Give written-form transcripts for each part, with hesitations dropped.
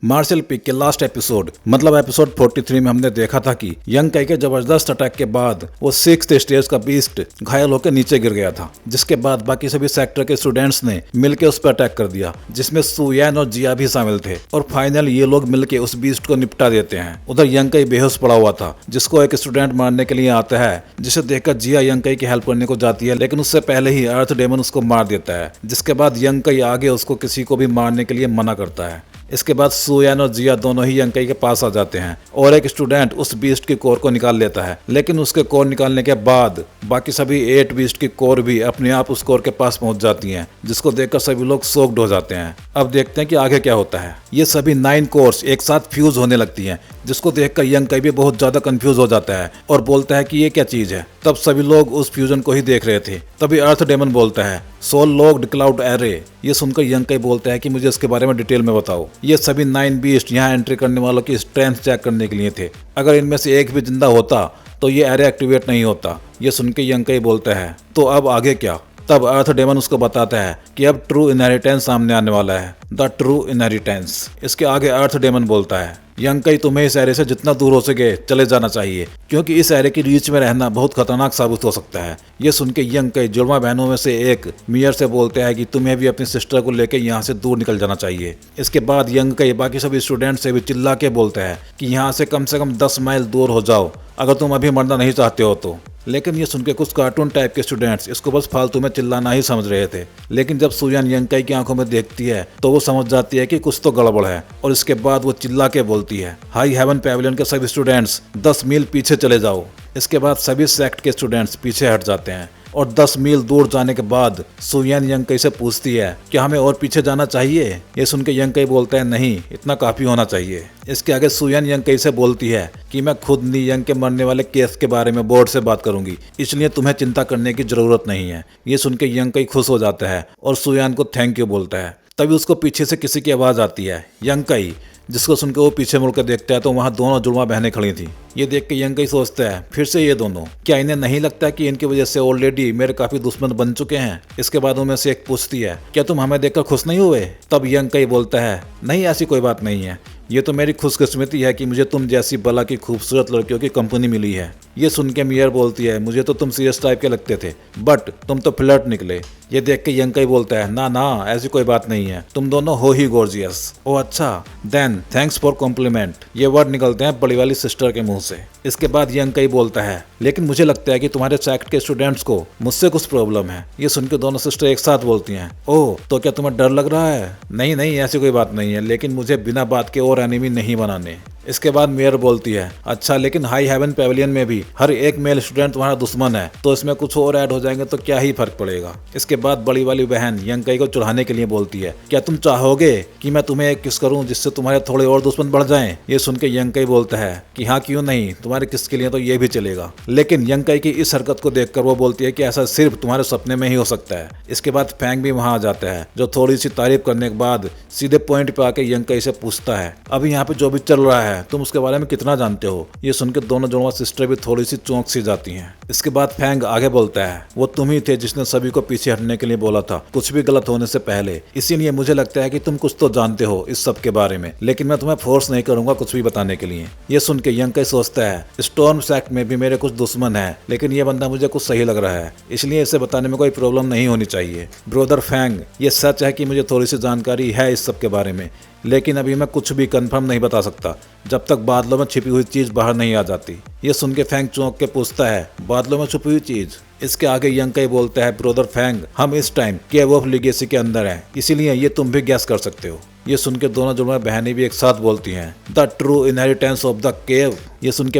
Martial peak के last episode मतलब episode 43 में हमने देखा था कि यंग काई के जबरदस्त अटैक के बाद वो 6th स्टेज का बीस्ट घायल होकर नीचे गिर गया था, जिसके बाद बाकी सभी सेक्टर के स्टूडेंट्स ने मिलकर उस पर अटैक कर दिया, जिसमें सुयान और जिया भी शामिल थे और फाइनल ये लोग मिलकर उस बीस्ट को निपटा देते हैं। उधर यंग काई बेहोश पड़ा हुआ था, जिसको एक स्टूडेंट मारने के लिए आता है, जिसे देखकर जिया यंग काई की हेल्प करने को जाती है, लेकिन उससे पहले ही अर्थ डेमन उसको मार देता है, जिसके बाद यंग काई आगे उसको किसी को भी मारने के लिए मना करता है। इसके बाद सुयान और जिया दोनों ही यंग काई के पास आ जाते हैं और एक स्टूडेंट उस बीस्ट की कोर को निकाल लेता है, लेकिन उसके कोर निकालने के बाद बाकी सभी 8 बीस्ट की कोर भी अपने आप उस कोर के पास पहुंच जाती हैं, जिसको देखकर सभी लोग शॉक्ड हो जाते हैं। अब देखते हैं कि आगे क्या होता है। ये सभी 9 कोर्स एक साथ फ्यूज होने लगती हैं, जिसको देखकर यंग काई भी बहुत ज्यादा कंफ्यूज हो जाता है और बोलता है कि ये क्या चीज है। तब सभी लोग उस फ्यूजन को ही देख रहे थे। तभी अर्थ डेमन बोलता है सोल लॉक्ड क्लाउड एरे। ये सुनकर यंग काई बोलता है कि मुझे इसके बारे में डिटेल में बताओ। ये सभी 9 बीस्ट यहाँ एंट्री करने वालों की स्ट्रेंथ चेक करने के लिए थे। अगर इनमें से एक भी जिंदा होता तो ये एरे एक्टिवेट नहीं होता। ये सुन के यंग काई बोलता है तो अब आगे क्या। तब अर्थ डेमन उसको बताता है कि अब ट्रू इनहेरिटेंस सामने आने वाला है, द ट्रू इनहेरिटेंस। इसके आगे अर्थ डेमन बोलता है यंग काई तुम्हें इस एरे से जितना दूर हो सके चले जाना चाहिए, क्योंकि इस एरे की रीच में रहना बहुत खतरनाक साबित हो सकता है। ये सुन के यंग काई जुड़वा बहनों में से एक मियर से बोलते हैं कि तुम्हें भी अपनी सिस्टर को लेकर यहाँ से दूर निकल जाना चाहिए। इसके बाद यंग काई बाकी सभी स्टूडेंट से भी चिल्ला के बोलता है कि यहाँ से कम 10 माइल दूर हो जाओ अगर तुम अभी मरना नहीं चाहते हो तो। लेकिन ये सुनकर कुछ कार्टून टाइप के स्टूडेंट्स इसको बस फालतू में चिल्लाना ही समझ रहे थे, लेकिन जब सुयान यंग काई की आंखों में देखती है तो वो समझ जाती है कि कुछ तो गड़बड़ है और इसके बाद वो चिल्ला के बोलती है हाई हेवन पैविलियन के सभी स्टूडेंट्स 10 मील पीछे चले जाओ। इसके बाद सभी सेक्ट के स्टूडेंट्स पीछे हट जाते हैं और 10 मील दूर जाने के बाद सुयान यंग काई से पूछती है कि हमें और पीछे जाना चाहिए। ये सुन के यंग काई बोलता है नहीं, इतना काफी होना चाहिए। इसके आगे सुयान यंग काई से बोलती है कि मैं खुद नी यंग के मरने वाले केस के बारे में बोर्ड से बात करूंगी, इसलिए तुम्हें चिंता करने की जरूरत नहीं है। ये सुन के यंग काई खुश हो जाता है और सुयान को थैंक यू बोलता है। तभी उसको पीछे से किसी की आवाज आती है यंग काई, जिसको सुनकर वो पीछे मुड़कर देखता है तो वहाँ दोनों जुड़वा बहनें खड़ी थी। ये देख के यंग काई सोचता है फिर से ये दोनों, क्या इन्हें नहीं लगता कि इनकी वजह से ऑलरेडी मेरे काफी दुश्मन बन चुके हैं। इसके बाद उनमें से एक पूछती है क्या तुम हमें देखकर खुश नहीं हुए। तब यंग काई बोलता है नहीं, ऐसी कोई बात नहीं है, ये तो मेरी खुशकिस्मती है कि मुझे तुम जैसी बला की खूबसूरत लड़कियों की कंपनी मिली है। ये सुन के मियर बोलती है मुझे तो तुम सीरियस टाइप के लगते थे, बट तुम तो फ्लर्ट निकले। ये देख के यंग काई बोलता है ना ना, ऐसी कोई बात नहीं है, तुम दोनों हो ही गॉर्जियस। ओ अच्छा, देन थैंक्स फॉर कॉम्प्लीमेंट। ये वर्ड निकलते हैं बड़ी वाली सिस्टर के मुंह से। इसके बाद यंग काई बोलता है लेकिन मुझे लगता है कि तुम्हारे सेक्ट के स्टूडेंट्स को मुझसे कुछ प्रॉब्लम है। ये सुन के दोनों सिस्टर एक साथ बोलती हैं ओह, तो क्या तुम्हें डर लग रहा है। नहीं नहीं, ऐसी कोई बात नहीं है, लेकिन मुझे बिना बात के और एनिमी नहीं बनाने। इसके बाद मेयर बोलती है अच्छा, लेकिन हाई हेवन पैविलियन में भी हर एक मेल स्टूडेंट तुम्हारा दुश्मन है, तो इसमें कुछ और ऐड हो जाएंगे तो क्या ही फर्क पड़ेगा। इसके बाद बड़ी वाली बहन यंग काई को चढ़ाने के लिए बोलती है क्या तुम चाहोगे कि मैं तुम्हें एक किस करूं जिससे तुम्हारे थोड़े और दुश्मन बढ़ जाएं। ये सुन के यंग काई बोलता है कि हाँ क्यों नहीं, तुम्हारे किस के लिए तो ये भी चलेगा। लेकिन यंग काई की इस हरकत को देखकर वो बोलती है कि ऐसा सिर्फ तुम्हारे सपने में ही हो सकता है। इसके बाद फैंग भी वहां आ जाता है, जो थोड़ी सी तारीफ करने के बाद सीधे पॉइंट पे आके यंग काई से पूछता है अभी यहाँ पे जो भी चल रहा है तुम उसके बारे में कितना जानते हो। ये सुनकर दोनों जुड़वा सिस्टर भी थोड़ी सी चौंक सी जाती हैं। इसके बाद फैंग आगे बोलता है वो तुम ही थे जिसने सभी को पीछे हटने के लिए बोला था कुछ भी गलत होने से पहले, इसीलिए मुझे लगता है कि तुम कुछ तो जानते हो इस सब के बारे में, लेकिन मैं तुम्हें फोर्स नहीं करूंगा कुछ भी बताने के लिए। ये सुन के यंग काई सोचता है स्टॉर्म सेक्ट में भी मेरे कुछ दुश्मन है, लेकिन ये बंदा मुझे कुछ सही लग रहा है, इसलिए इसे बताने में कोई प्रॉब्लम नहीं होनी चाहिए। ब्रदर फैंग, ये सच है कि मुझे थोड़ी सी जानकारी है इस सब के बारे में, लेकिन अभी मैं कुछ भी कंफर्म नहीं बता सकता जब तक बादलों में छिपी हुई चीज बाहर नहीं आ जाती। ये सुन के फैंग चौंक के पूछता है बादलों में छुपी हुई चीज। इसके आगे यंग काई बोलता है ब्रदर फैंग, हम इस टाइम केव ऑफ लीगेसी के अंदर हैं, इसीलिए ये तुम भी गैस कर सकते हो। ये सुन के दोनों जुड़वा बहनें भी एक साथ बोलती हैं the true inheritance of the cave. ये सुन के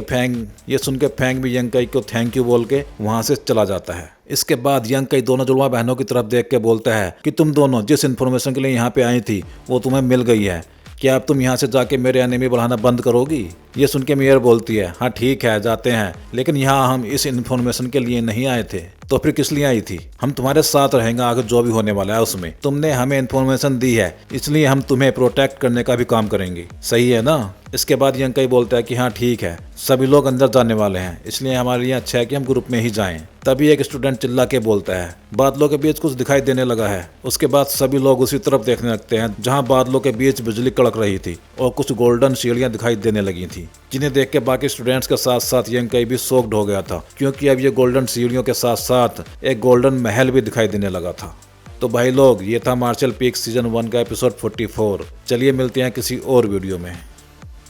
फैंग भी यंग काई को थैंक यू बोल के वहां से चला जाता है। इसके बाद यंग काई दोनों जुड़वा बहनों की तरफ देख के बोलता है कि तुम दोनों जिस इन्फॉर्मेशन के लिए यहाँ पे आई थी वो तुम्हें मिल गई है, क्या अब तुम यहाँ से जाके मेरे एनिमी बढ़ाना बंद करोगी। ये सुन के मेयर बोलती है हाँ ठीक है जाते हैं, लेकिन यहाँ हम इस इन्फॉर्मेशन के लिए नहीं आए थे। तो फिर किस लिए आई थी? हम तुम्हारे साथ रहेंगे आगे जो भी होने वाला है उसमें। तुमने हमें इन्फॉर्मेशन दी है, इसलिए हम तुम्हें प्रोटेक्ट करने का भी काम करेंगे, सही है ना? इसके बाद यंग कई बोलता है कि हाँ ठीक है, सभी लोग अंदर जाने वाले हैं, इसलिए हमारे लिए अच्छा है कि हम ग्रुप में ही जाएं। तभी एक स्टूडेंट चिल्ला के बोलता है, बादलों के बीच कुछ दिखाई देने लगा है। उसके बाद सभी लोग उसी तरफ देखने लगते हैं जहां बादलों के बीच बिजली कड़क रही थी और कुछ गोल्डन सीढ़ियां दिखाई देने लगी थी, जिन्हें देख के बाकी स्टूडेंट्स के साथ साथ यंग कई भी शॉक्ड हो गया था, क्योंकि अब ये गोल्डन सीढ़ियों के साथ साथ एक गोल्डन महल भी दिखाई देने लगा था। तो भाई लोग, ये था मार्शल पीक सीजन 1 का एपिसोड 44। चलिए मिलते हैं किसी और वीडियो में।